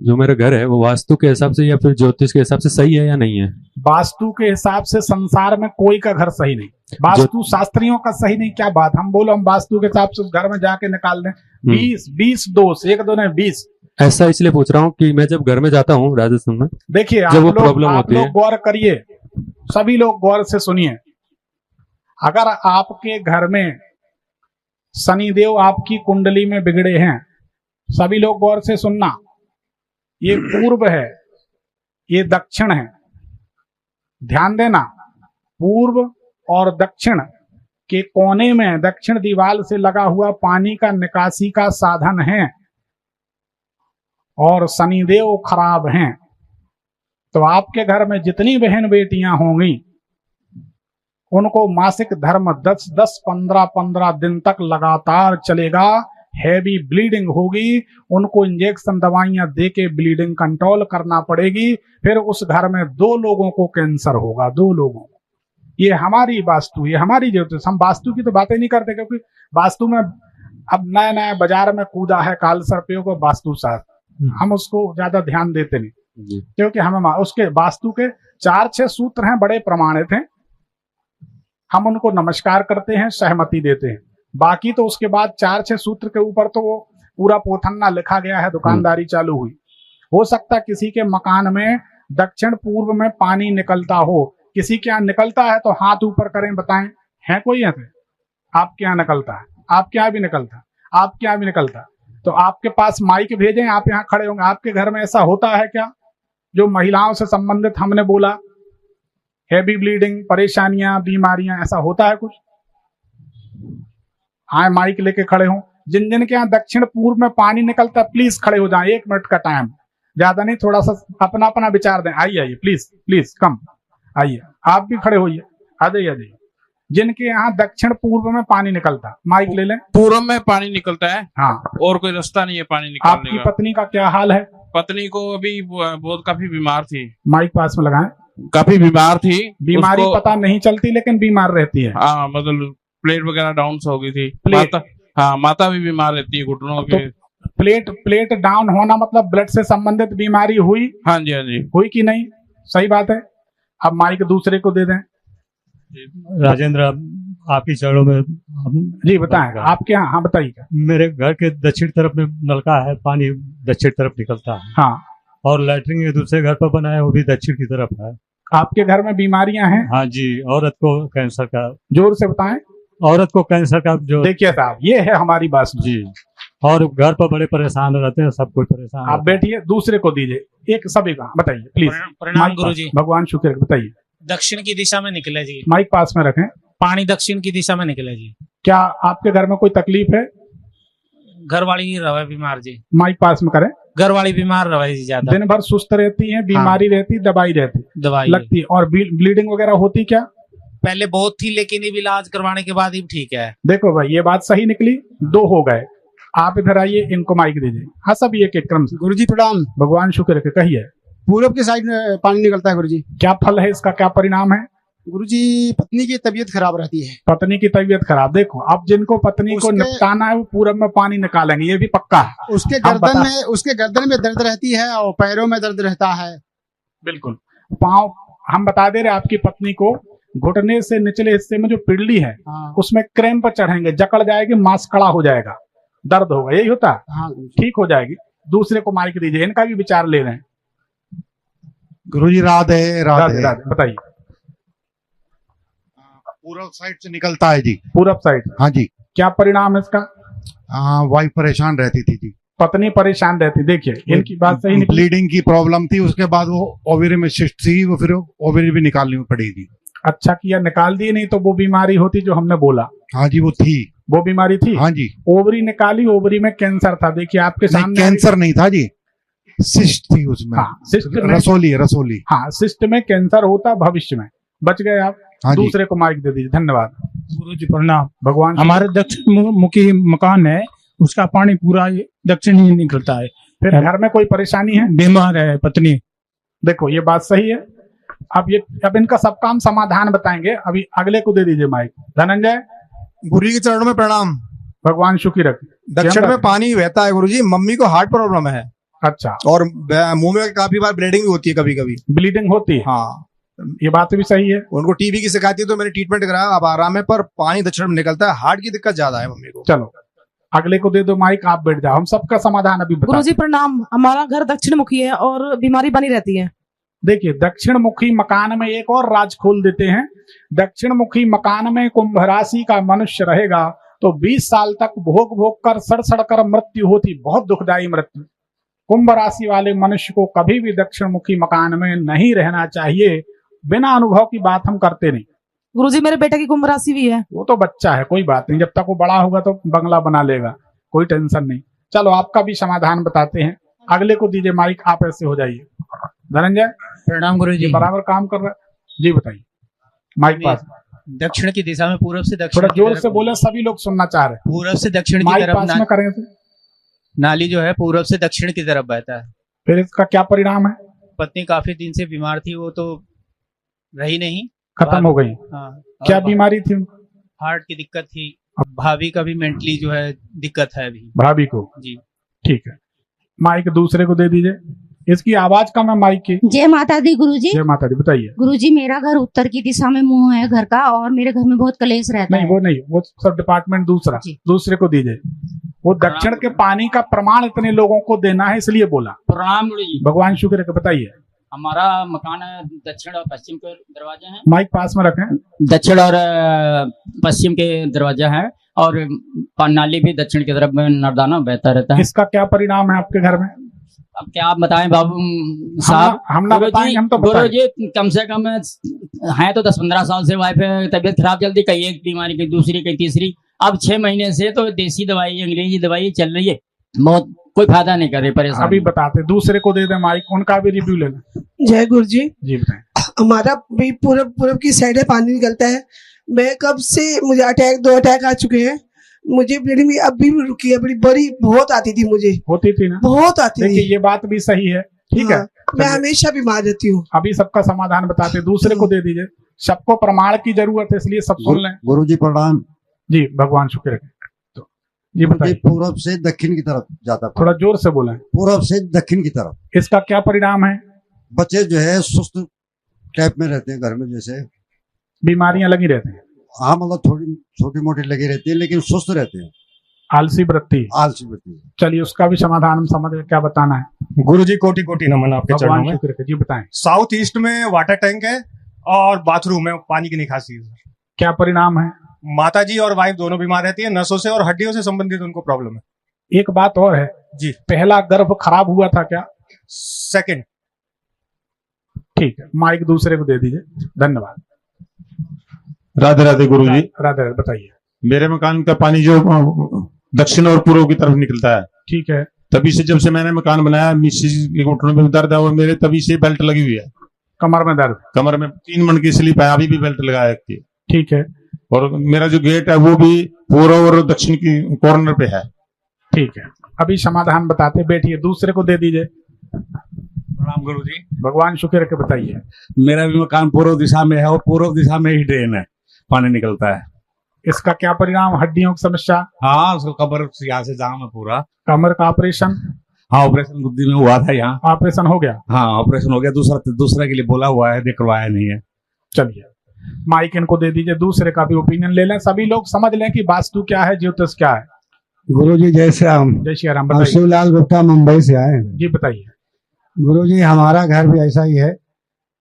जो मेरा घर है वो वास्तु के हिसाब से या फिर ज्योतिष के हिसाब से सही है या नहीं है? वास्तु के हिसाब से संसार में कोई का घर सही नहीं, वास्तु शास्त्रियों का सही नहीं। क्या बात, हम बोलो हम वास्तु के हिसाब से उस घर में जाके निकाल दें 20 दोष, एक दो नहीं 20। ऐसा इसलिए पूछ रहा हूँ कि मैं जब घर में जाता हूँ राजस्थान में, देखिए जब वो प्रॉब्लम होती है, गौर करिए, सभी लोग गौर से सुनिए। अगर आपके घर में शनिदेव आपकी कुंडली में बिगड़े हैं, सभी लोग गौर से सुनना, ये पूर्व है, ये दक्षिण है, ध्यान देना। पूर्व और दक्षिण के कोने में दक्षिण दीवार से लगा हुआ पानी का निकासी का साधन है और शनिदेव खराब हैं, तो आपके घर में जितनी बहन बेटियां होंगी उनको मासिक धर्म 10-15 दिन तक लगातार चलेगा, हैवी ब्लीडिंग होगी, उनको इंजेक्शन दवाइयां देके ब्लीडिंग कंट्रोल करना पड़ेगी, फिर उस घर में 2 लोगों को कैंसर होगा, 2 लोगों को। ये हमारी वास्तु, ये हमारी ज्योतिष। हम वास्तु की तो बातें नहीं करते, क्योंकि वास्तु में अब नया नया बाजार में कूदा है काल सर्पियों को वास्तु शास्त्र, हम उसको ज्यादा ध्यान देते नहीं, क्योंकि हमें उसके वास्तु के 4-6 सूत्र हैं, बड़े प्रमाणित हैं, हम उनको नमस्कार करते हैं, सहमति देते हैं। बाकी तो उसके बाद 4-6 सूत्र के ऊपर तो वो पूरा पोथन्ना लिखा गया है, दुकानदारी चालू हुई। हो सकता है किसी के मकान में दक्षिण पूर्व में पानी निकलता हो, किसी के यहाँ निकलता है तो हाथ ऊपर करें, बताएं है कोई ऐसे? आपके यहाँ निकलता है, आपके यहाँ भी निकलता है, आपके यहाँ भी निकलता है, तो आपके पास माइक भेजें, आप यहाँ खड़े होंगे। आपके घर में ऐसा होता है क्या? जो महिलाओं से संबंधित हमने बोला, हैवी ब्लीडिंग, परेशानियां, बीमारियां, ऐसा होता है कुछ? हाँ, माइक लेके खड़े हों। जिन जिन के यहाँ दक्षिण पूर्व में पानी निकलता है प्लीज खड़े हो जाएं, 1 मिनट का टाइम, ज्यादा नहीं, थोड़ा सा अपना अपना विचार दें। आइए आइए प्लीज प्लीज कम आइए, आप भी खड़े होइए, आ जाइए आ जाइए। जिनके यहाँ दक्षिण पूर्व में पानी निकलता, माइक ले लें। पूर्व में पानी निकलता है, हाँ, और कोई रास्ता नहीं है पानी निकालने आपकी का। पत्नी का क्या हाल है? पत्नी को अभी बहुत काफी बीमार थी, माइक पास में लगाएं। काफी बीमार थी, बीमारी पता नहीं चलती लेकिन बीमार रहती है। हाँ, मतलब प्लेट वगैरह डाउन हो गई थी। प्लेट, हाँ, माता भी बीमार रहती है घुटनों के। तो प्लेट डाउन होना मतलब ब्लड से संबंधित बीमारी हुई? हाँ जी, हाँ जी, हुई कि नहीं? सही बात है। अब माइक दूसरे को दे दें। राजेंद्र, आपकी चरणों में जी बताएं, आपके यहाँ? हाँ बताइए। मेरे घर के दक्षिण तरफ में नलका है, पानी दक्षिण तरफ निकलता है। हाँ, और लैट्रिन दूसरे घर पर बना है, वो भी दक्षिण की तरफ है। आपके घर में बीमारियां हैं? हाँ जी, औरत को कैंसर का। जोर से बताएं। औरत को कैंसर का जो। देखिए साहब, ये है हमारी बात जी, और घर पर बड़े परेशान रहते हैं, सब कोई परेशान। आप बैठिए, दूसरे को दीजिए, एक सभी का बताइए प्लीज। प्रणाम गुरुजी। भगवान शुक्र, बताइए। दक्षिण की दिशा में निकले जी। माइक पास में रखें। पानी दक्षिण की दिशा में निकले जी। क्या आपके घर में कोई तकलीफ है? घर वाली रवे बीमार जी। माइक पास में करें। घर वाली बीमार रवे जी, ज्यादा दिन भर सुस्त रहती है, बीमारी रहती, दवाई रहती, दवाई लगती है, और ब्लीडिंग वगैरह होती क्या? पहले बहुत थी, लेकिन इलाज करवाने के बाद ही ठीक है। देखो भाई, ये बात सही निकली, 2 हो गए। आप इधर आइए, इनको माइक दीजिए। हाँ, सब एक एक क्रम से। गुरुजी प्रणाम। भगवान शुक्र है, कहिए। पूर्व की साइड में पानी निकलता है गुरुजी। क्या फल है इसका, क्या परिणाम है? गुरुजी, पत्नी की तबीयत खराब रहती है। पत्नी की तबीयत खराब। देखो, अब जिनको पत्नी को निपटाना है वो पूरब में पानी निकालेंगे, ये भी पक्का है। उसके गर्दन में दर्द रहती है और पैरों में दर्द रहता है। बिल्कुल, पाँव, हम बता दे रहे आपकी पत्नी को घुटने से निचले हिस्से में जो पिंडली है, उसमें क्रैम्प चढ़ेंगे, जकड़ जाएगी, मांस कड़ा हो जाएगा, दर्द होगा, यही होता है। ठीक हो जाएगी। दूसरे को माइक दीजिए, इनका भी विचार ले रहे हैं। गुरुजी राधे राधे राधे। बताइए। पूर्व साइड से निकलता है जी। पूरब साइड? हाँ जी। क्या परिणाम है इसका? वाइफ परेशान रहती थी जी। पत्नी परेशान रहती। देखिए, इनकी बात सही निकली। ब्लीडिंग की प्रॉब्लम थी, उसके बाद वो ओवरी में शिफ्ट थी, वो फिर ओवरी भी निकालनी पड़ेगी। अच्छा किया निकाल दी, नहीं तो वो बीमारी होती जो हमने बोला। हाँ जी, वो थी, वो बीमारी थी। हाँ जी। ओवरी निकाली, ओवरी में कैंसर था। देखिए आपके सामने। कैंसर नहीं था जी, सिस्ट थी उसमें। हाँ, सिस्ट में, रसोली। हाँ, सिस्ट में कैंसर होता भविष्य में। बच गए आप। हाँ, दूसरे को माइक दे दीजिए। धन्यवाद। गुरुजी प्रणाम। भगवान, हमारे दक्षिण मुखी मकान है, उसका पानी पूरा दक्षिण ही निकलता है। फिर घर में कोई परेशानी है? बीमार है पत्नी। देखो, ये बात सही है। अब इनका सब काम समाधान बताएंगे। अभी अगले को दे दीजिए माइक। धनंजय। गुरुजी के चरणों में प्रणाम। भगवान सुखी रखे। दक्षिण में पानी बहता है गुरुजी, मम्मी को हार्ट प्रॉब्लम है। अच्छा, और मुंह में काफी बार ब्लीडिंग भी होती है कभी कभी। ब्लीडिंग होती है, हाँ, ये बात भी सही है। उनको टीबी की शिकायत थी तो मैंने ट्रीटमेंट कराया, अब आराम है, पर पानी दक्षिण में निकलता है, हार्ट की दिक्कत ज्यादा है मम्मी को। चलो अगले को दे दो माइक, आप बैठ जाओ, हम सबका समाधान अभी बता। गुरुजी प्रणाम। हमारा घर दक्षिण मुखी है और बीमारी बनी रहती है। देखिए, दक्षिण मुखी मकान में एक और राज खोल देते हैं। दक्षिण मुखी मकान में कुंभ राशि का मनुष्य रहेगा तो 20 साल तक भोग भोग कर सड़ कर मृत्यु होती, बहुत दुखदायी मृत्यु। कुंभ राशि वाले मनुष्य को कभी भी दक्षिण मुखी मकान में नहीं रहना चाहिए। बिना अनुभव की बात हम करते नहीं। गुरुजी मेरे बेटे की कुंभ राशि भी है। वो तो बच्चा है, कोई बात नहीं, जब तक वो बड़ा होगा तो बंगला बना लेगा, कोई टेंशन नहीं। चलो आपका भी समाधान बताते हैं। अगले को दीजिए माइक, आप ऐसे हो जाइए। धनंजय प्रणाम गुरुजी। बराबर काम कर रहा है जी, बताइए माइक पास। दक्षिण की दिशा में पूर्व से दक्षिण, थोड़ा जोर से बोले, सभी लोग सुनना चाह रहे हैं। पूर्व से दक्षिण की माइक तरफ पास में करें तो। नाली जो है पूर्व से दक्षिण की तरफ बहता है। फिर इसका क्या परिणाम है? पत्नी काफी दिन से बीमार थी, वो तो रही नहीं, खत्म हो गई। हाँ, क्या बीमारी थी? हार्ट की दिक्कत थी। भाभी का भी मेंटली जो है दिक्कत है अभी। भाभी को जी ठीक है। माइक दूसरे को दे दीजिए, इसकी आवाज कम है माइक की। जय माता दी गुरुजी। जय माता दी। बताइए। गुरुजी मेरा घर उत्तर की दिशा में मुंह है घर का और मेरे घर में बहुत कलेश रहता नहीं, है। वो नहीं, वो सब डिपार्टमेंट दूसरा, दूसरे को दीजिए। वो दक्षिण के पानी का प्रमाण इतने लोगों को देना है, इसलिए बोला। प्रणाम गुरुजी। भगवान शुक्र है। बताइए। हमारा मकान दक्षिण और पश्चिम के दरवाजे हैं। माइक पास में रखें। दक्षिण और पश्चिम के दरवाजा है और नाली भी दक्षिण की तरफ में नर्दाना बहता रहता है। इसका क्या परिणाम है आपके घर में? अब क्या आप बताएं बाबू साहब। हम ना बताएं, हम तो गुरुजी कम से कम है तो 10-15 साल से वाइफ तबीयत खराब चलती, कई एक बीमारी, कई दूसरी, कई तीसरी। अब 6 महीने से तो देसी दवाई, अंग्रेजी दवाई चल रही है, बहुत कोई फायदा नहीं कर रही, परेशान। अभी बताते, दूसरे को दे दे माइक, उनका भी रिव्यू लेना। जय गुरु जी। जी बताएं। हमारा भी पूरब की साइड है, पानी निकलता है। मैं कब से, मुझे 2 अटैक आ चुके हैं। मुझे ब्लीडिंग भी अभी भी रुकी है, बड़ी बहुत आती थी, मुझे होती थी ना, बहुत आती थी। ये बात भी सही है, ठीक है। मैं हमेशा बीमार रहती हूँ। अभी सबका समाधान बताते, दूसरे को दे दीजिए। सबको प्रमाण की जरूरत है, इसलिए सब सुन लें। गुरुजी प्रणाम जी। भगवान शुक्र है। तो ये बताइए। पूर्व से दक्षिण की तरफ जाता, थोड़ा जोर से बोलें। पूर्व से दक्षिण की तरफ। इसका क्या परिणाम है? बच्चे जो है सुस्त टाइप में रहते हैं घर में, जैसे बीमारियां लगी रहती हैं। हाँ, मतलब थोड़ी छोटी मोटी लगी रहती है, लेकिन सुस्त रहते हैं, आलसी वृत्ति। चलिए उसका भी समाधान हम समझ गए, क्या बताना है? गुरुजी कोटि कोटि नमन आपके चरणों में। जी बताएं। साउथ ईस्ट में वाटर टैंक है और बाथरूम है, पानी की निकासी है। क्या परिणाम है? माताजी और वाइफ दोनों बीमार रहती है, नसों से और हड्डियों से संबंधित उनको प्रॉब्लम है। एक बात और है जी, पहला गर्भ खराब हुआ था क्या? सेकंड। ठीक है, माइक दूसरे को दे दीजिए। धन्यवाद। राधे राधे गुरुजी। राधे राधे। बताइए। मेरे मकान का पानी जो दक्षिण और पूर्व की तरफ निकलता है, ठीक है। तभी से जब से मैंने मकान बनाया, मिसेज के घुटनों में दर्द है और मेरे तभी से बेल्ट लगी हुई है। कमर में दर्द? कमर में 3 मन की स्लिप है, अभी भी बेल्ट लगाया है। ठीक है। और मेरा जो गेट है वो भी पूर्व और दक्षिण की कॉर्नर पे है। ठीक है, अभी समाधान बताते, बैठिए। दूसरे को दे दीजिए। प्रणाम गुरुजी। भगवान शुक्र के। बताइए। मेरा भी मकान पूर्व दिशा में है और पूर्व दिशा में ही ड्रेन है, पानी निकलता है। इसका क्या परिणाम? हड्डियों की समस्या? हाँ, उसको कमर यहाँ से जाम है पूरा। कमर का ऑपरेशन? हाँ, ऑपरेशन बुद्धि में हुआ था यहाँ। ऑपरेशन हो गया? हाँ, ऑपरेशन हो गया। दूसरा के लिए बोला हुआ है, करवाया नहीं है। चलिए माइक इनको दे दीजिए, दूसरे का भी ओपिनियन ले लें, सभी लोग समझ लें कि वास्तु क्या है, ज्योतिष क्या है। गुरुजी जय श्री राम। जय श्री राम। बताइए। शिवलाल गुप्ता मुंबई से आए हैं। जी बताइए। गुरुजी हमारा घर भी ऐसा ही है,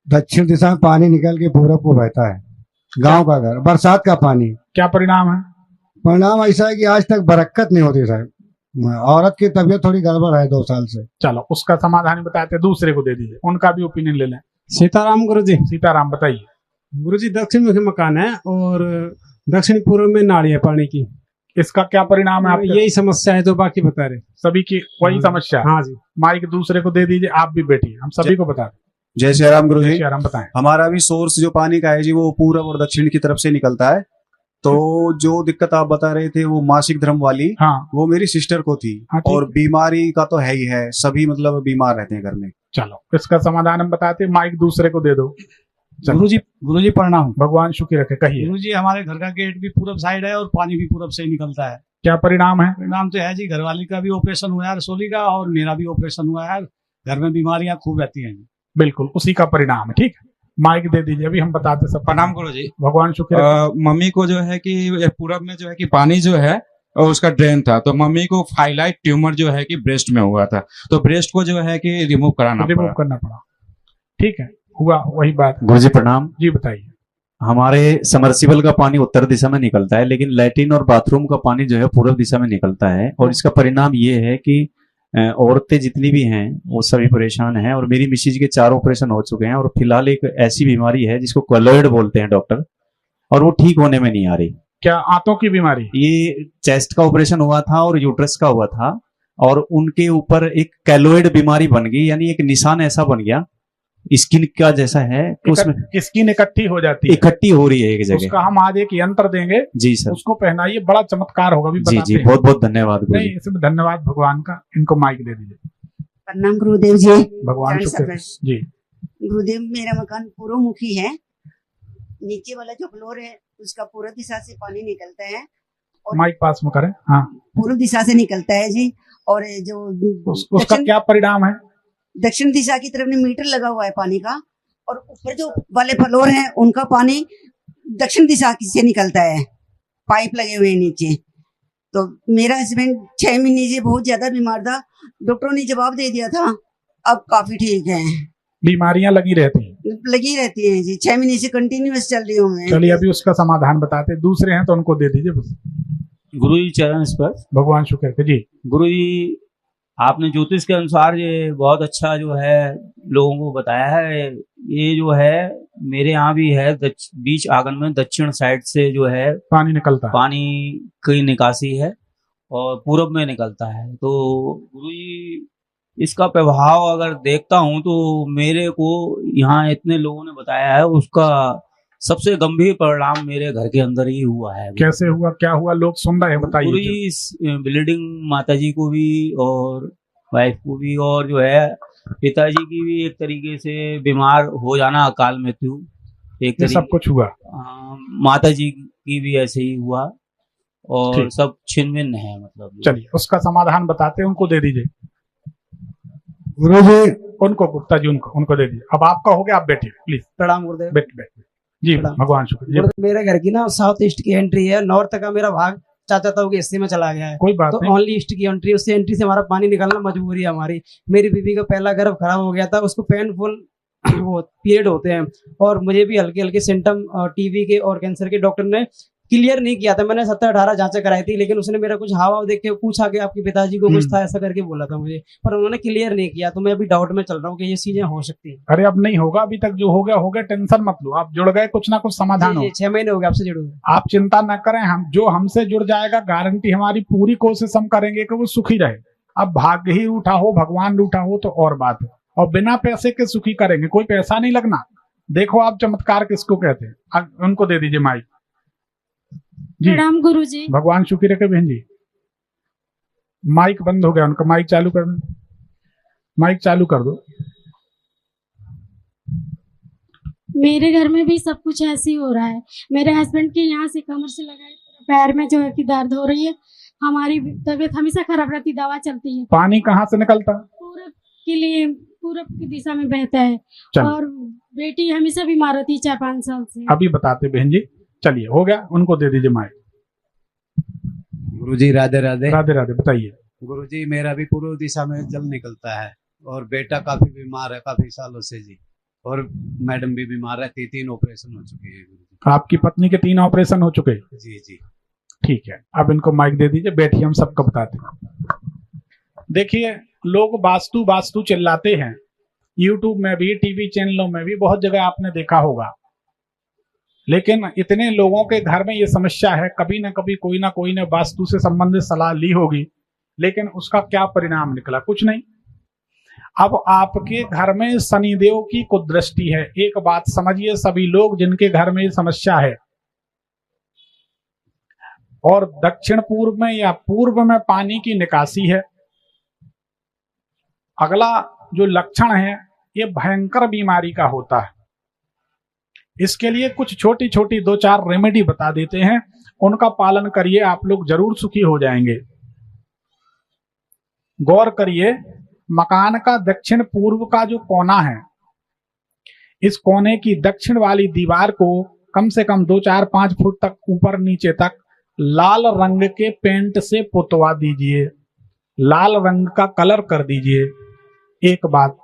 दक्षिण दिशा में पानी निकल के पूरब को बहता है, गांव का घर, बरसात का पानी। क्या परिणाम है? परिणाम ऐसा है कि आज तक बरकत नहीं होती साहब। औरत की तबीयत थोड़ी गड़बड़ है 2 साल से। चलो उसका समाधान बताते, दूसरे को दे दीजिए, उनका भी ओपिनियन ले लें। सीताराम गुरुजी। सीताराम। बताइए। गुरुजी दक्षिण मुखी मकान है और दक्षिण पूर्व में नाली है पानी की। इसका क्या परिणाम है? यही समस्या है जो बाकी बता रहे सभी की, वही समस्या। हाँ जी। माइक दूसरे को दे दीजिए, आप भी बैठिए, हम सभी को बता दें। जय श्री राम गुरुजी। श्री राम। बताएं। हमारा भी सोर्स जो पानी का है जी, वो पूरब और दक्षिण की तरफ से निकलता है। तो जो दिक्कत आप बता रहे थे वो मासिक धर्म वाली, हाँ, वो मेरी सिस्टर को थी। और बीमारी का तो है ही है, सभी मतलब बीमार रहते हैं घर में। चलो इसका समाधान हम बताते, माइक दूसरे को दे दो। गुरुजी प्रणाम। भगवान शुक्र रखे। कहिए। गुरुजी हमारे घर का गेट भी पूरब साइड है और पानी भी पूरब से निकलता है। क्या परिणाम है? परिणाम तो है जी, घरवाली का भी ऑपरेशन हुआ है रसोली का, और मेरा भी ऑपरेशन हुआ है। घर में बीमारियां खूब रहती हैं जी। बिल्कुल उसी का परिणाम है। ठीक है, माइक दे दीजिए, अभी हम बताते सब। प्रणाम गुरु जी। भगवान शुक्र। मम्मी को जो है कि पूरब में जो है कि पानी जो है और उसका ड्रेन था, तो मम्मी को फाइलाइट ट्यूमर जो है कि ब्रेस्ट में हुआ था, तो ब्रेस्ट को जो है कि रिमूव करना पड़ा। ठीक है, हुआ वही बात। गुरुजी प्रणाम जी बताइए। हमारे समर्सिबल का पानी उत्तर दिशा में निकलता है, लेकिन लैट्रिन और बाथरूम का पानी जो है पूर्व दिशा में निकलता है, और इसका परिणाम ये है कि औरतें जितनी भी हैं वो सभी परेशान हैं। और मेरी मिसेज के 4 ऑपरेशन हो चुके हैं, और फिलहाल एक ऐसी बीमारी है जिसको क्वेलॉइड बोलते हैं डॉक्टर, और वो ठीक होने में नहीं आ रही। क्या आंतों की बीमारी? ये चेस्ट का ऑपरेशन हुआ था और यूट्रस का हुआ था, और उनके ऊपर एक कैलोइड बीमारी बन गई, यानी एक निशान ऐसा बन गया स्किन का जैसा है, उसमें स्किन इकट्ठी हो जाती है, इकट्ठी हो रही है एक जगह। उसका हम आज एक यंत्र देंगे जी सर, उसको पहनाइए, बड़ा चमत्कार होगा। भी जी जी, बहुत बहुत धन्यवाद। नहीं, इसमें धन्यवाद भगवान का। इनको माइक दे दीजिए। प्रणाम गुरुदेव जी। भगवान शुक्र जी। गुरुदेव, मेरा मकान पूर्वमुखी है। नीचे वाला जो फ्लोर है उसका पूर्व दिशा से पानी निकलता है, और माइक पास में करें। हाँ, पूर्व दिशा से निकलता है जी। और जो उसका क्या परिणाम है? दक्षिण दिशा की तरफ में मीटर लगा हुआ है पानी का, और ऊपर जो वाले फ्लोर हैं उनका पानी दक्षिण दिशा से निकलता है, पाइप लगे हुए हैं नीचे। तो मेरा हस्बैंड 6 महीने से बहुत ज्यादा बीमार था, डॉक्टरों ने जवाब दे दिया था, अब काफी ठीक है। बीमारियां लगी रहती हैं जी, 6 महीने से कंटिन्यूअस चल रही हूँ मैं। चलिए अभी उसका समाधान बताते। दूसरे हैं तो उनको दे दीजिए बस। गुरु जी चरण स्पर्श। भगवान शुक्र जी। गुरु जी, आपने ज्योतिष के अनुसार ये बहुत अच्छा जो है लोगों को बताया है। ये जो है मेरे यहाँ भी है, बीच आंगन में दक्षिण साइड से जो है पानी निकलता है, पानी की निकासी है और पूरब में निकलता है। तो गुरुजी, इसका प्रभाव अगर देखता हूँ तो मेरे को यहाँ इतने लोगों ने बताया है, उसका सबसे गंभीर परिणाम मेरे घर के अंदर ही हुआ है। कैसे हुआ, क्या हुआ, लोग सुन रहे हैं, बताइए। गुरुजी, इस ब्लीडिंग माताजी को भी और वाइफ को भी, और जो है पिताजी की भी एक तरीके से बीमार हो जाना, अकाल मृत्यु एक तरीके, सब कुछ हुआ। माताजी की भी ऐसे ही हुआ, और सब छिन्न है मतलब। चलिए उसका समाधान बताते हैं, उनको दे दीजिए। गुरुजी, उनको गुप्ता जी उनको दे दीजिए। अब आपका हो गया, आप बैठिए प्लीज। प्रणाम गुरुदेव। बैठ जी। भगवान शुक्र। मेरे घर की ना साउथ ईस्ट की एंट्री है, नॉर्थ का मेरा भाग चाचा ताऊ के हिस्से में चला गया है। कोई बात तो नहीं। ओनली ईस्ट की एंट्री, उससे एंट्री से हमारा पानी निकालना मजबूरी है हमारी। मेरी बीबी का पहला गर्भ खराब हो गया था, उसको पेनफुल वो पीरियड होते हैं, और मुझे भी हल्के हल्के सिम्टम टीबी के और कैंसर के डॉक्टर ने क्लियर नहीं किया था। मैंने 17-18 जांचें कराई थी, लेकिन उसने मेरा कुछ हाव देख के पूछा कि आपके पिताजी को कुछ था ऐसा करके बोला था मुझे, पर उन्होंने क्लियर नहीं किया। तो मैं अभी डाउट में चल रहा हूँ कि ये चीजें हो सकती है। अरे अब नहीं होगा, अभी तक जो हो गया, टेंशन मत लो। आप जुड़ गए, कुछ ना कुछ समाधान हो। 6 महीने हो गए आपसे जुड़े हुए। आप चिंता न करें, हम जो हमसे जुड़ जाएगा, गारंटी हमारी, पूरी कोशिश हम करेंगे कि वो सुखी रहे। अब भाग्य ही रूठा हो, भगवान रूठा हो तो और बात है, और बिना पैसे के सुखी करेंगे, कोई पैसा नहीं लगना। देखो आप चमत्कार किसको कहते हैं। उनको दे दीजिए माइक। प्रणाम गुरु जी। भगवान शुक्र है बहन जी। माइक बंद हो गया उनका, माइक चालू कर दो, माइक चालू कर दो। मेरे घर में भी सब कुछ ऐसे ही हो रहा है। मेरे हस्बैंड के यहाँ से कमर से लगाए पैर में जो है कि दर्द हो रही है। हमारी तबीयत हमेशा खराब रहती, दवा चलती है। पानी कहाँ से निकलता है? पूरब के लिए, पूरब की दिशा में बहता है, और बेटी हमेशा बीमार रहती है 4-5 साल से। अभी बताते बहन जी। चलिए हो गया, उनको दे दीजिए माइक। गुरुजी राधे राधे। राधे राधे, बताइए। गुरुजी, मेरा भी पूर्व दिशा में जल निकलता है, और बेटा काफी बीमार है काफी सालों से जी, और मैडम भी बीमार है। 3 ऑपरेशन हो चुके हैं गुरुजी। आपकी पत्नी के 3 ऑपरेशन हो चुके? जी जी। ठीक है, अब इनको माइक दे दीजिए, बैठिए, हम सबको बताते हैं। देखिए, लोग वास्तु वास्तु चिल्लाते हैं, यूट्यूब में भी, टीवी चैनलों में भी, बहुत जगह आपने देखा होगा, लेकिन इतने लोगों के घर में ये समस्या है, कभी ना कभी कोई ना कोई ने वास्तु से संबंधित सलाह ली होगी, लेकिन उसका क्या परिणाम निकला? कुछ नहीं। अब आपके घर में शनिदेव की कुदृष्टि है। एक बात समझिए सभी लोग जिनके घर में ये समस्या है, और दक्षिण पूर्व में या पूर्व में पानी की निकासी है। अगला जो लक्षण है, ये भयंकर बीमारी का होता है। इसके लिए कुछ छोटी छोटी 2-4 रेमेडी बता देते हैं, उनका पालन करिए, आप लोग जरूर सुखी हो जाएंगे। गौर करिए, मकान का दक्षिण पूर्व का जो कोना है, इस कोने की दक्षिण वाली दीवार को कम से कम 2-4-5 फुट तक ऊपर नीचे तक लाल रंग के पेंट से पुतवा दीजिए, लाल रंग का कलर कर दीजिए। एक बात,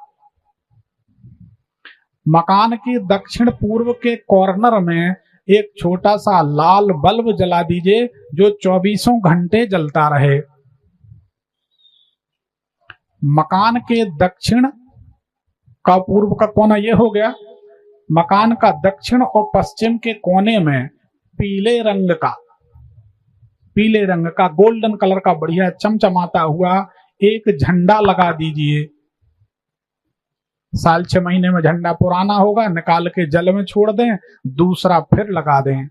मकान के दक्षिण पूर्व के कॉर्नर में एक छोटा सा लाल बल्ब जला दीजिए जो 24 घंटे जलता रहे। मकान के दक्षिण का पूर्व का कोना ये हो गया। मकान का दक्षिण और पश्चिम के कोने में पीले रंग का गोल्डन कलर का बढ़िया चमचमाता हुआ एक झंडा लगा दीजिए। 6 महीने में झंडा पुराना होगा, निकाल के जल में छोड़ दें, दूसरा फिर लगा दें।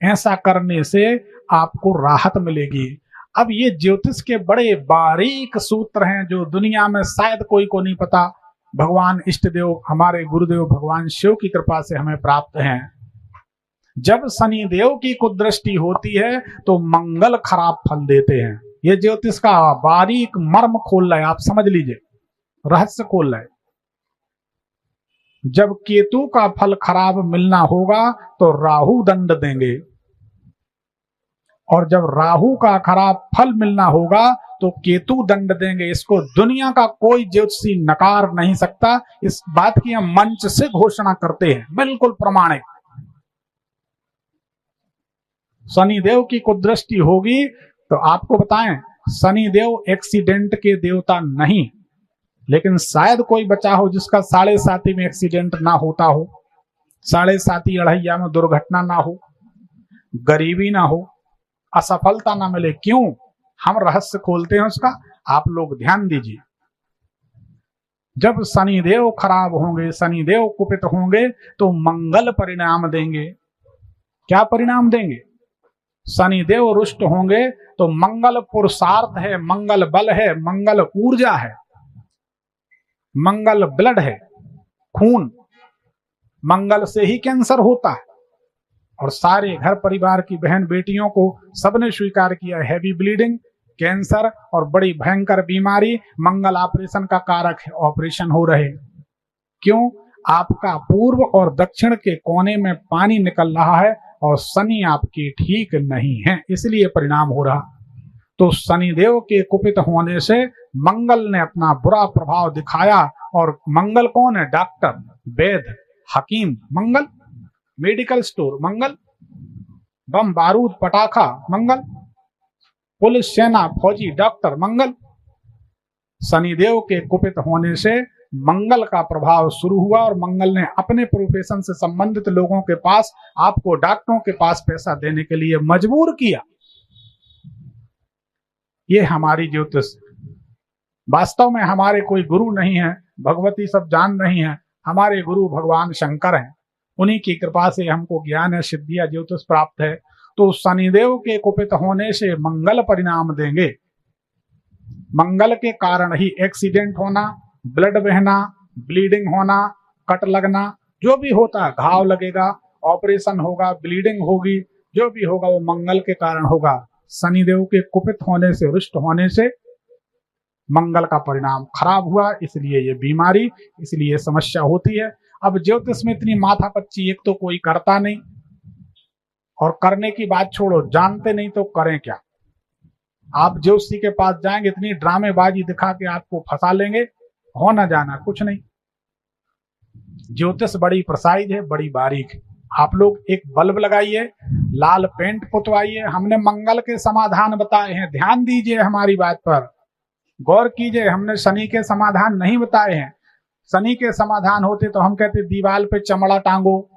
ऐसा करने से आपको राहत मिलेगी। अब ये ज्योतिष के बड़े बारीक सूत्र हैं जो दुनिया में शायद कोई को नहीं पता। भगवान इष्ट देव, हमारे गुरुदेव भगवान शिव की कृपा से हमें प्राप्त हैं। जब शनि देव की कुदृष्टि होती है तो मंगल खराब फल देते हैं। ये ज्योतिष का बारीक मर्म खोल रहा है, आप समझ लीजिए, रहस्य खोल रहा है। जब केतु का फल खराब मिलना होगा तो राहु दंड देंगे, और जब राहु का खराब फल मिलना होगा तो केतु दंड देंगे। इसको दुनिया का कोई ज्योतिषी नकार नहीं सकता। इस बात की हम मंच से घोषणा करते हैं, बिल्कुल प्रमाणिक। शनिदेव की कुदृष्टि होगी तो आपको बताएं, शनिदेव एक्सीडेंट के देवता नहीं, लेकिन शायद कोई बचा हो जिसका 7.5 में एक्सीडेंट ना होता हो, 7.5 अढ़ैया में दुर्घटना ना हो, गरीबी ना हो, असफलता ना मिले। क्यों? हम रहस्य खोलते हैं उसका, आप लोग ध्यान दीजिए। जब शनिदेव खराब होंगे, शनिदेव कुपित होंगे तो मंगल परिणाम देंगे। क्या परिणाम देंगे? शनिदेव रुष्ट होंगे तो मंगल पुरुषार्थ है, मंगल बल है, मंगल ऊर्जा है, मंगल ब्लड है, खून। मंगल से ही कैंसर होता है। और सारे घर परिवार की बहन बेटियों को सबने स्वीकार किया, हैवी ब्लीडिंग, कैंसर और बड़ी भयंकर बीमारी मंगल ऑपरेशन का कारक है। ऑपरेशन हो रहे क्यों? आपका पूर्व और दक्षिण के कोने में पानी निकल रहा है और शनि आपके ठीक नहीं है, इसलिए परिणाम हो रहा। तो शनिदेव के कुपित होने से मंगल ने अपना बुरा प्रभाव दिखाया। और मंगल कौन है? डॉक्टर, वैद्य, हकीम मंगल, मेडिकल स्टोर मंगल, बम बारूद पटाखा मंगल, पुलिस सेना फौजी डॉक्टर मंगल। शनिदेव के कुपित होने से मंगल का प्रभाव शुरू हुआ और मंगल ने अपने प्रोफेशन से संबंधित लोगों के पास, आपको डॉक्टरों के पास पैसा देने के लिए मजबूर किया। ये हमारी ज्योतिष। वास्तव में हमारे कोई गुरु नहीं है, भगवती सब जान रही हैं। हमारे गुरु भगवान शंकर हैं, उन्हीं की कृपा से हमको ज्ञान है, सिद्धिया ज्योतिष प्राप्त है। तो शनिदेव के कुपित होने से मंगल परिणाम देंगे। मंगल के कारण ही एक्सीडेंट होना, ब्लड बहना, ब्लीडिंग होना, कट लगना, जो भी होता है, घाव लगेगा, ऑपरेशन होगा, ब्लीडिंग होगी, जो भी होगा वो मंगल के कारण होगा। शनिदेव के कुपित होने से, रुष्ट होने से मंगल का परिणाम खराब हुआ, इसलिए ये बीमारी, इसलिए समस्या होती है। अब ज्योतिष में इतनी माथापच्ची एक तो कोई करता नहीं, और करने की बात छोड़ो, जानते नहीं तो करें क्या। आप ज्योतिषी के पास जाएंगे, इतनी ड्रामेबाजी दिखा के आपको फंसा लेंगे, हो ना जाना कुछ नहीं। ज्योतिष बड़ी प्रसाइज है, बड़ी बारीक है। आप लोग एक बल्ब लगाइए, लाल पेंट पुतवाइए। हमने मंगल के समाधान बताए हैं, ध्यान दीजिए हमारी बात पर, गौर कीजिए। हमने शनि के समाधान नहीं बताए हैं। शनि के समाधान होते तो हम कहते दीवाल पे चमड़ा टांगो,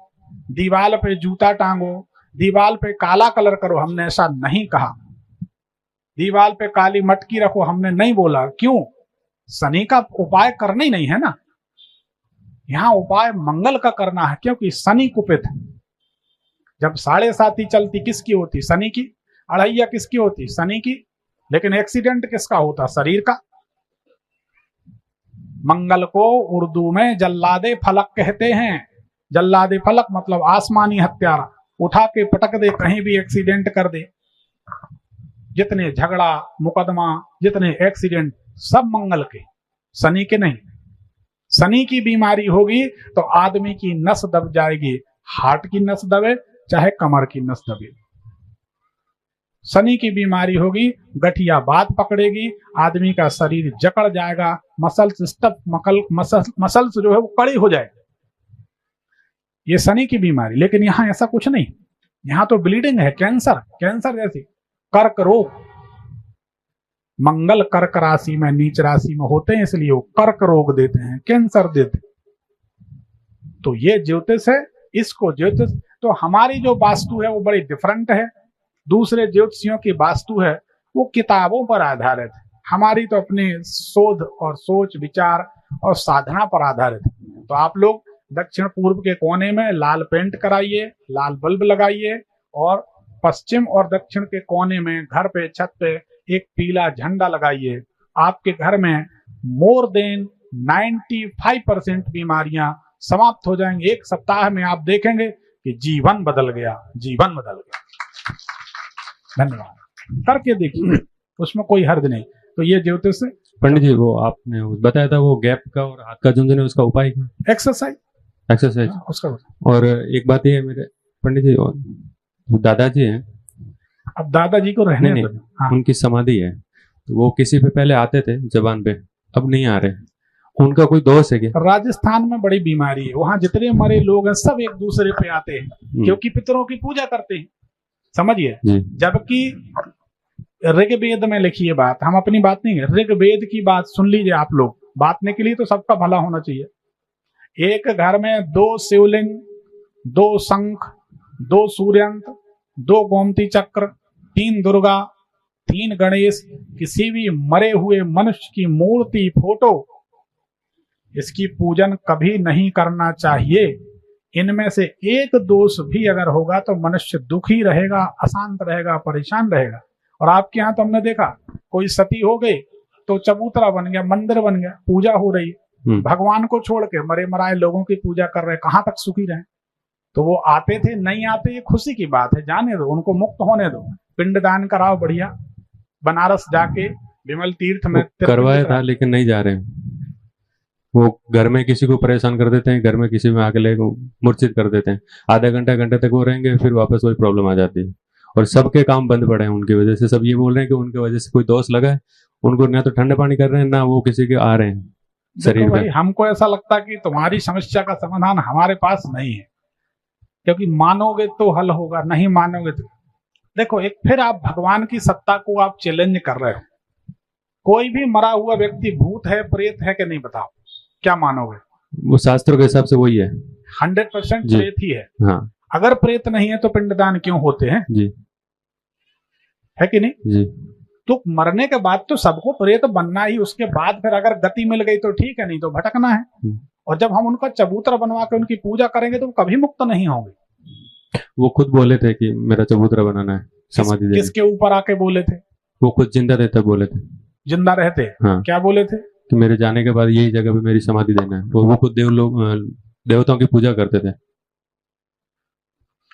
दीवाल पे जूता टांगो, दीवाल पे काला कलर करो। हमने ऐसा नहीं कहा। दीवाल पे काली मटकी रखो, हमने नहीं बोला। क्यों? शनि का उपाय करना ही नहीं है ना। यहाँ उपाय मंगल का करना है, क्योंकि शनि कुपित है। जब 7.5 चलती किसकी होती? शनि की। अढ़ैया किसकी होती? शनि की। लेकिन एक्सीडेंट किसका होता? शरीर का। मंगल को उर्दू में जल्लादे फलक कहते हैं। जल्लादे फलक मतलब आसमानी हत्यारा, उठा के पटक दे, कहीं भी एक्सीडेंट कर दे। जितने झगड़ा मुकदमा, जितने एक्सीडेंट, सब मंगल के, शनि के नहीं। शनि की बीमारी होगी तो आदमी की नस दब जाएगी, हार्ट की नस दबे चाहे कमर की नस दबे। शनि की बीमारी होगी, गठिया बात पकड़ेगी, आदमी का शरीर जकड़ जाएगा, मसल्स स्टफ मसल्स जो है वो कड़ी हो जाएगी। ये शनि की बीमारी। लेकिन यहां ऐसा कुछ नहीं, यहां तो ब्लीडिंग है, कैंसर जैसी, कर्क रोग। मंगल कर्क राशि में, नीच राशि में होते हैं, इसलिए वो कर्क रोग देते हैं, कैंसर देते हैं। तो ये ज्योतिष है, इसको ज्योतिष। तो हमारी जो वास्तु है वो बड़ी डिफरेंट है, दूसरे ज्योतिषियों की वास्तु है वो किताबों पर आधारित है, हमारी तो अपनी शोध और सोच विचार और साधना पर आधारित है। तो आप लोग दक्षिण पूर्व के कोने में लाल पेंट कराइए, लाल बल्ब लगाइए, और पश्चिम और दक्षिण के कोने में घर पे छत पे एक पीला झंडा लगाइए। आपके घर में मोर देन 95% बीमारियां समाप्त हो जाएंगी। एक सप्ताह में आप देखेंगे कि जीवन बदल गया, जीवन बदल गया। धन्यवाद। करके देखिए, उसमें कोई हर्ज नहीं। तो ये ज्योतिष से पंडित जी, वो आपने बताया था वो गैप का और हाथ का झुंझुन है, उसका उपाय क्या? एक्सरसाइज उसका। और एक बात ये है मेरे पंडित जी, दादाजी हैं, अब दादाजी को रहने नहीं, दो। हाँ। उनकी समाधि है, तो वो किसी पे पहले आते थे जबान पे, अब नहीं आ रहे, उनका कोई दोष है क्या? राजस्थान में बड़ी बीमारी है, वहां जितने मरे लोग हैं सब एक दूसरे पे आते हैं, क्योंकि पितरों की पूजा करते हैं, समझिए। जबकि ऋग्वेद में लिखी है बात, हम अपनी बात नहीं है, ऋग्वेद की बात सुन लीजिए आप लोग, बांटने के लिए तो सबका भला होना चाहिए। एक घर में 2 शिवलिंग, 2 शंख, 2 सूर्यंत, 2 गोमती चक्र, 3 दुर्गा, 3 गणेश, किसी भी मरे हुए मनुष्य की मूर्ति, फोटो, इसकी पूजन कभी नहीं करना चाहिए। इनमें से एक दोष भी अगर होगा तो मनुष्य दुखी रहेगा, अशांत रहेगा, परेशान रहेगा। और आपके यहाँ तो हमने देखा, कोई सती हो गई तो चबूतरा बन गया, मंदिर बन गया, पूजा हो रही है। भगवान को छोड़ के मरे मराए लोगों की पूजा कर रहे, कहां तक सुखी रहे? तो वो आते थे, नहीं आते, ये खुशी की बात है, जाने दो, उनको मुक्त होने दो। पिंडदान कराओ, बढ़िया, बनारस जाके विमल तीर्थ में करवाया था, लेकिन नहीं जा रहे। वो घर में किसी को परेशान कर देते हैं, घर में किसी में आके ले मूर्छित कर देते हैं, आधा घंटा घंटे तक वो रहेंगे, फिर वापस वही प्रॉब्लम आ जाती है। और सबके काम बंद पड़े हैं उनकी वजह से। सब ये बोल रहे हैं कि उनकी वजह से कोई दोष लगा है, उनको ना तो ठंडे पानी कर रहे हैं, ना वो किसी के आ रहे हैं शरीर में। हमको ऐसा लगता है कि तुम्हारी समस्या का समाधान हमारे पास नहीं है, क्योंकि मानोगे तो हल होगा, नहीं मानोगे तो देखो। एक फिर आप भगवान की सत्ता को आप चैलेंज कर रहे हो। कोई भी मरा हुआ व्यक्ति भूत है, प्रेत है कि नहीं, बताओ, क्या मानोगे? वो शास्त्रों के हिसाब से वही है, 100% प्रेत ही है। हाँ। अगर प्रेत नहीं है तो पिंडदान क्यों होते हैं? जी, है कि नहीं? जी। तो मरने के बाद तो सबको प्रेत बनना ही, उसके बाद फिर अगर गति मिल गई तो ठीक है, नहीं तो भटकना है। और जब हम उनका चबूतरा बनवा के उनकी पूजा करेंगे तो वो कभी मुक्त नहीं होंगे। वो खुद बोले थे कि मेरा चबूतरा बनाना है, समाधि देना। किसके ऊपर आके बोले थे? वो खुद जिंदा रहते बोले थे। जिंदा रहते? हाँ। क्या बोले थे? कि मेरे जाने के बाद यही जगह पे मेरी समाधि देना है। वो खुद देवताओं की पूजा करते थे।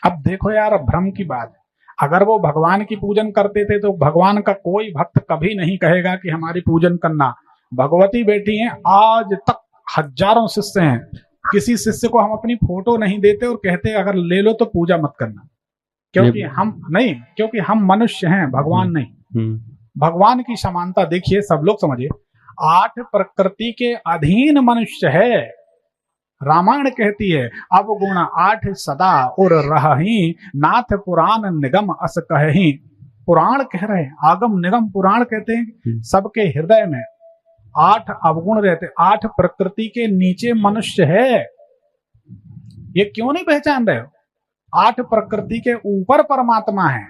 अब देखो यार, भ्रम की बात है। अगर वो भगवान की पूजन करते थे तो भगवान का कोई भक्त कभी नहीं कहेगा कि हमारी पूजन करना। भगवती बैठी हैं, आज तक हजारों शिष्य हैं, किसी शिष्य को हम अपनी फोटो नहीं देते और कहते अगर ले लो तो पूजा मत करना, क्योंकि हम नहीं, क्योंकि हम मनुष्य हैं, भगवान नहीं। भगवान की समानता देखिए, सब लोग समझिए। 8 प्रकृति के अधीन मनुष्य है। रामायण कहती है, अब गुण 8 सदा और रहहि, नाथ पुराण निगम अस कहहि। पुराण कह रहे हैं, आगम निगम पुराण कहते हैं। सबके हृदय में 8 अवगुण रहते, 8 प्रकृति के नीचे मनुष्य है। ये क्यों नहीं पहचान रहे हो? 8 प्रकृति के ऊपर परमात्मा है।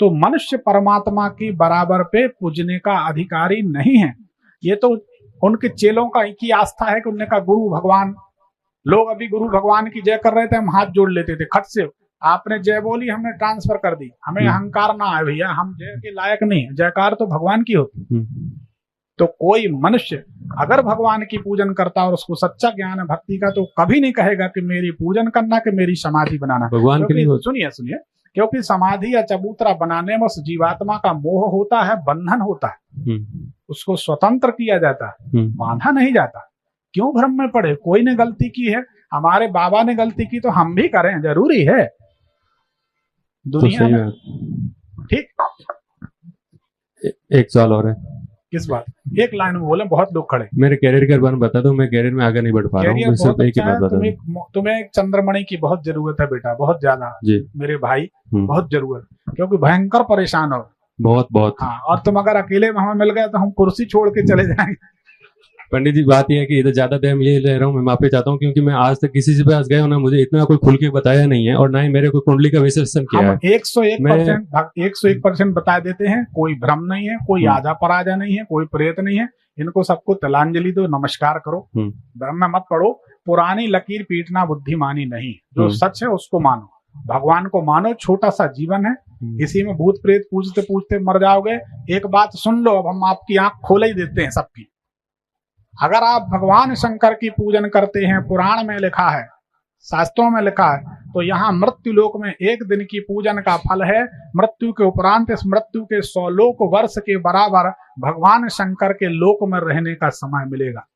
तो मनुष्य परमात्मा की बराबर पे पूजने का अधिकारी नहीं है। ये तो उनके चेलों का एक ही आस्था है कि उनने कहा गुरु भगवान। लोग अभी गुरु भगवान की जय कर रहे थे, हम हाथ जोड़ लेते थे खट से। आपने जय बोली, हमने ट्रांसफर कर दी। हमें अहंकार ना आए भैया, हम जय के लायक नहीं है, जयकार तो भगवान की होती। तो कोई मनुष्य अगर भगवान की पूजन करता और उसको सच्चा ज्ञान है भक्ति का, तो कभी नहीं कहेगा कि मेरी पूजन करना, कि मेरी समाधि बनाना। भगवान के लिए सुनिए, क्योंकि समाधि या चबूतरा बनाने में उस जीवात्मा का मोह होता है, बंधन होता है, उसको स्वतंत्र किया जाता है, बांधा नहीं जाता। क्यों भ्रम में पड़े? कोई ने गलती की है, हमारे बाबा ने गलती की तो हम भी करें, जरूरी है दुनिया में। ठीक, एक सवाल और है। किस बात? एक लाइन में बोले, बहुत लोग खड़े। मेरे कैरियर के बारे में बता दो, मैं कैरियर में आगे नहीं बढ़ पा रहा हूँ। सिर्फ एक ही बात बता दो। तुम्हें एक चंद्रमणि की बहुत जरूरत है बेटा, बहुत ज्यादा जी मेरे भाई, बहुत जरूरत, क्योंकि भयंकर परेशान हो। बहुत हाँ, और तुम अगर अकेले में हमें मिल गए तो हम कुर्सी छोड़ के चले जाएंगे। पंडित जी, बात यह है कि इधर ज्यादा टाइम ये ले रहा हूँ, मैं माफी चाहता हूँ, क्योंकि मैं आज तक किसी से पास गया हूँ ना, मुझे इतना कोई खुल के बताया नहीं है, और ना ही मेरे को कुंडली का विश्लेषण किया है। 101% बता देते हैं, कोई भ्रम नहीं है, कोई आजा पराजा नहीं है, कोई प्रेत नहीं है। इनको सबको तिलांजलि दो, नमस्कार करो, भ्रम में मत पड़ो। पुरानी लकीर पीटना बुद्धिमानी नहीं, जो सच है उसको मानो, भगवान को मानो। छोटा सा जीवन है, इसी में भूत प्रेत पूछते पूछते मर जाओगे। एक बात सुन लो, अब हम आपकी आंख खोल ही देते हैं सबकी। अगर आप भगवान शंकर की पूजन करते हैं, पुराण में लिखा है, शास्त्रों में लिखा है, तो यहाँ मृत्यु लोक में एक दिन की पूजन का फल है। मृत्यु के उपरांत इस मृत्यु के 100 लोक वर्ष के बराबर भगवान शंकर के लोक में रहने का समय मिलेगा।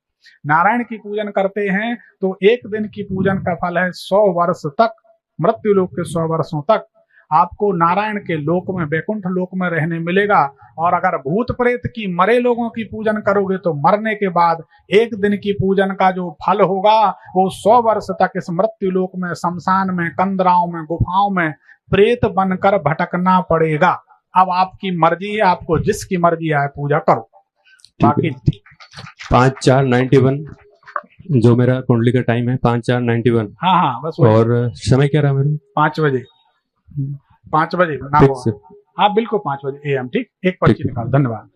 नारायण की पूजन करते हैं तो एक दिन की पूजन का फल है 100 वर्ष तक, मृत्यु लोक के 100 वर्षों तक आपको नारायण के लोक में, वैकुंठ लोक में रहने मिलेगा। और अगर भूत प्रेत की, मरे लोगों की पूजन करोगे तो मरने के बाद एक दिन की पूजन का जो फल होगा वो 100 वर्ष तक इस मृत्यु लोक में, शमशान में, कंदराओं में, गुफाओं में प्रेत बनकर भटकना पड़ेगा। अब आपकी मर्जी है, आपको जिसकी मर्जी आए पूजा करो। बाकी 5/4/91 जो मेरा कुंडली का टाइम है, 5/4/91। हाँ बस। और समय क्या रहा मेरा? 5 बजे 5 बजे ना हो। हाँ बिल्कुल 5 बजे AM। ठीक, एक पर्ची निकाल। धन्यवाद।